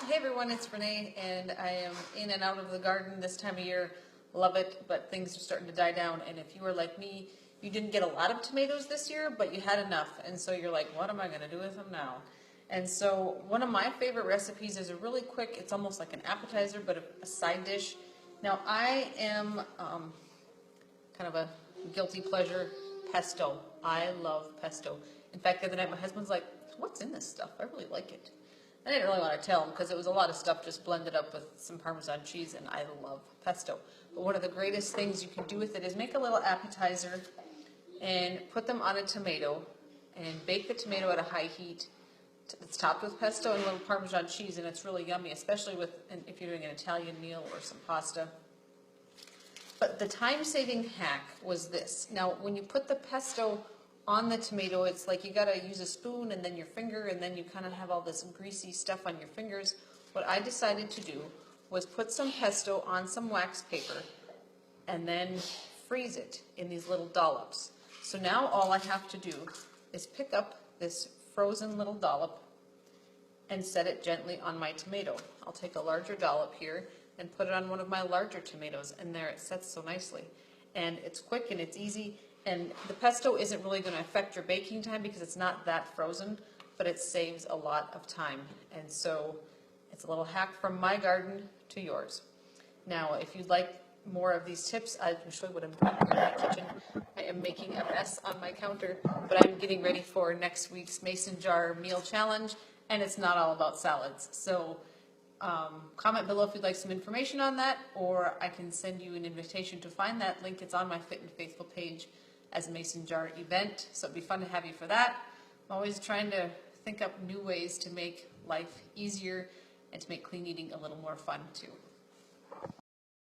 Hey everyone, it's Renee, and I am in and out of the garden this time of year. Love it, but things are starting to die down. And if you were like me, you didn't get a lot of tomatoes this year, but you had enough. And so you're like, what am I going to do with them now? And so one of my favorite recipes is a really quick, it's almost like an appetizer, but a side dish. Now I am kind of a guilty pleasure pesto. I love pesto. In fact, the other night my husband's like, what's in this stuff? I really like it. I didn't really want to tell him because it was a lot of stuff just blended up with some Parmesan cheese, and I love pesto. But one of the greatest things you can do with it is make a little appetizer and put them on a tomato and bake the tomato at a high heat. It's topped with pesto and a little Parmesan cheese, and it's really yummy, especially if you're doing an Italian meal or some pasta. But the time-saving hack was this. Now, when you put the pesto on the tomato, it's like you gotta use a spoon and then your finger, and then you kind of have all this greasy stuff on your fingers. What I decided to do was put some pesto on some wax paper and then freeze it in these little dollops. So now all I have to do is pick up this frozen little dollop and set it gently on my tomato. I'll take a larger dollop here and put it on one of my larger tomatoes, and there it sets so nicely. And it's quick and it's easy. And the pesto isn't really going to affect your baking time because it's not that frozen, but it saves a lot of time. And so it's a little hack from my garden to yours. Now, if you'd like more of these tips, I can show you what I'm doing in my kitchen. I am making a mess on my counter, but I'm getting ready for next week's Mason Jar Meal Challenge, and it's not all about salads. So comment below if you'd like some information on that, or I can send you an invitation to find that link. It's on my Fit and Faithful page as a Mason Jar event, so it'd be fun to have you for that. I'm always trying to think up new ways to make life easier and to make clean eating a little more fun too.